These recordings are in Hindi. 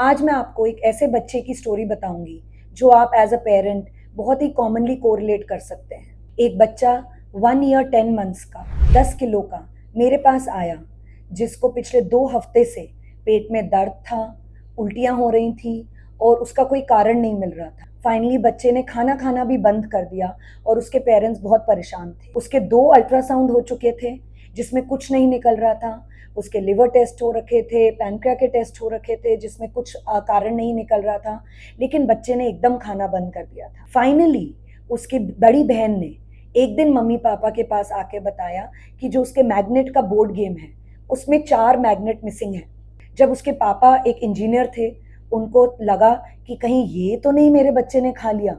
आज मैं आपको एक ऐसे बच्चे की स्टोरी बताऊंगी जो आप एज अ पेरेंट बहुत ही कॉमनली कोरिलेट कर सकते हैं। एक बच्चा 1 ईयर 10 मंथ्स का 10 किलो का मेरे पास आया, जिसको पिछले 2 हफ्ते से पेट में दर्द था, उल्टियां हो रही थी और उसका कोई कारण नहीं मिल रहा था। फाइनली बच्चे ने खाना खाना भी बंद कर दिया और उसके पेरेंट्स बहुत परेशान थे। उसके 2 अल्ट्रासाउंड हो चुके थे जिसमें कुछ नहीं निकल रहा था। उसके लिवर टेस्ट हो रखे थे, पैनक्रिया के टेस्ट हो रखे थे जिसमें कुछ कारण नहीं निकल रहा था, लेकिन बच्चे ने एकदम खाना बंद कर दिया था। फाइनली उसकी बड़ी बहन ने एक दिन मम्मी पापा के पास आके बताया कि जो उसके मैग्नेट का बोर्ड गेम है उसमें 4 मैग्नेट मिसिंग है। जब उसके पापा एक इंजीनियर थे, उनको लगा कि कहीं ये तो नहीं मेरे बच्चे ने खा लिया,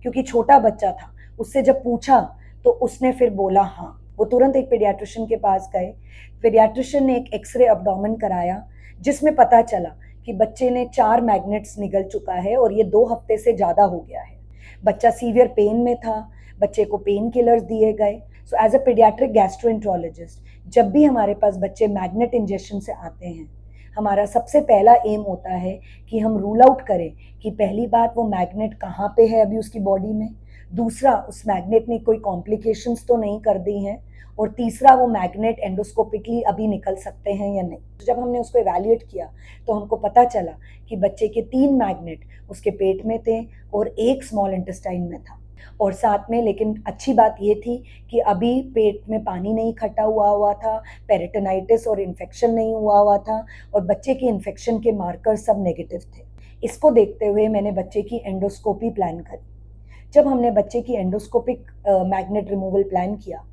क्योंकि छोटा बच्चा था। उससे जब पूछा तो उसने फिर बोला हाँ। वो तुरंत एक पीडियाट्रिशियन के पास गए। पीडियाट्रिशियन ने एक एक्सरे अब्डोमेन कराया जिसमें पता चला कि बच्चे ने 4 मैग्नेट्स निकल चुका है और ये 2 हफ्ते से ज़्यादा हो गया है। बच्चा सीवियर पेन में था, बच्चे को पेन किलर्स दिए गए। So as a paediatric gastroenterologist, जब भी हमारे पास बच्चे मैग्नेट इंजेक्शन से आते हैं, हमारा सबसे पहला एम होता है कि हम रूल आउट करें कि पहली बात वो मैग्नेट कहाँ पे है अभी उसकी बॉडी में, दूसरा उस मैग्नेट ने कोई कॉम्प्लिकेशंस तो नहीं कर दी हैं, और तीसरा वो मैग्नेट एंडोस्कोपिकली अभी निकल सकते हैं या नहीं। जब हमने उसको इवैल्यूएट किया तो हमको पता चला कि बच्चे के 3 मैग्नेट उसके पेट में थे और एक स्मॉल इंटेस्टाइन में था। और साथ में, लेकिन अच्छी बात ये थी कि अभी पेट में पानी नहीं इकट्ठा हुआ था, पेरिटोनाइटिस और इन्फेक्शन नहीं हुआ था, और बच्चे के इन्फेक्शन के मार्कर सब नेगेटिव थे। इसको देखते हुए मैंने बच्चे की एंडोस्कोपी प्लान करी। जब हमने बच्चे की एंडोस्कोपिक मैग्नेट रिमूवल प्लान किया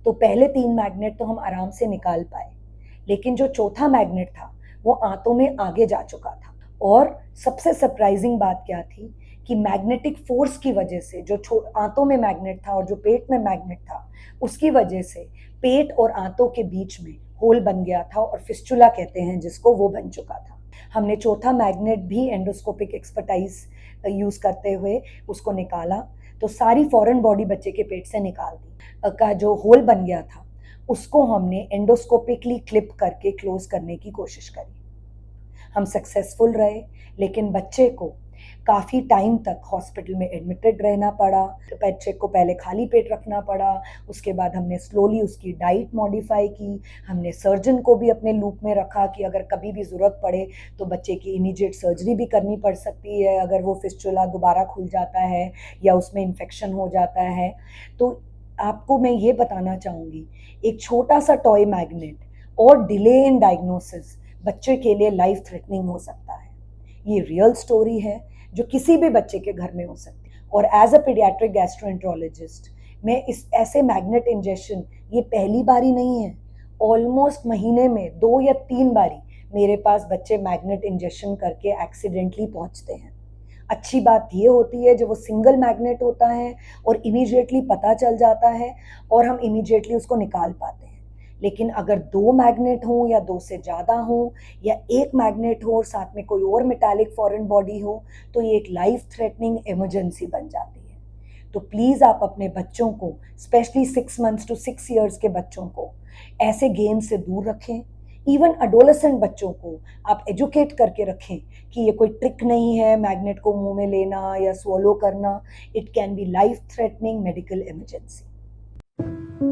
तो पहले 3 मैग्नेट तो हम आराम से निकाल पाए, लेकिन जो चौथा मैग्नेट था वो आंतों में आगे जा चुका था। और सबसे सरप्राइजिंग बात क्या थी कि मैग्नेटिक फोर्स की वजह से जो आंतों में मैग्नेट था और जो पेट में मैग्नेट था, उसकी वजह से पेट और आंतों के बीच में होल बन गया था, और फिस्टुला कहते हैं जिसको, वो बन चुका था। हमने चौथा मैग्नेट भी एंडोस्कोपिक एक्सपर्टाइज यूज करते हुए उसको निकाला, तो सारी फॉरेन बॉडी बच्चे के पेट से निकाल दी। का जो होल बन गया था उसको हमने एंडोस्कोपिकली क्लिप करके क्लोज करने की कोशिश करी। हम सक्सेसफुल रहे, लेकिन बच्चे को काफ़ी टाइम तक हॉस्पिटल में एडमिटेड रहना पड़ा। बच्चे को पहले खाली पेट रखना पड़ा, उसके बाद हमने स्लोली उसकी डाइट मॉडिफाई की। हमने सर्जन को भी अपने लूप में रखा कि अगर कभी भी ज़रूरत पड़े तो बच्चे की इमीडिएट सर्जरी भी करनी पड़ सकती है अगर वो फिस्टुला दोबारा खुल जाता है या उसमें इन्फेक्शन हो जाता है। तो आपको मैं ये बताना चाहूँगी, एक छोटा सा टॉय मैग्नेट और डिले इन डायग्नोसिस बच्चे के लिए लाइफ थ्रेटनिंग हो सकता है। ये रियल स्टोरी है जो किसी भी बच्चे के घर में हो सकती है। और एज अ पीडियाट्रिक गैस्ट्रोएंट्रोलॉजिस्ट, मैं इस ऐसे मैग्नेट इंजेक्शन ये पहली बारी नहीं है, ऑलमोस्ट महीने में 2 या 3 बारी मेरे पास बच्चे मैग्नेट इंजेक्शन करके एक्सीडेंटली पहुंचते हैं। अच्छी बात ये होती है जब वो सिंगल मैग्नेट होता है और इमीडिएटली पता चल जाता है और हम इमीडिएटली उसको निकाल पाते हैं। लेकिन अगर 2 मैग्नेट हों या 2 से ज़्यादा हों या एक मैग्नेट हो और साथ में कोई और मेटालिक फॉरेन बॉडी हो, तो ये एक लाइफ थ्रेटनिंग इमरजेंसी बन जाती है। तो प्लीज़ आप अपने बच्चों को, स्पेशली 6 मंथ्स टू 6 ईयर्स के बच्चों को, ऐसे गेम से दूर रखें। इवन अडोलेसेंट बच्चों को आप एजुकेट करके रखें कि ये कोई ट्रिक नहीं है मैग्नेट को मुंह में लेना या स्वॉलो करना। It can be life threatening medical emergency.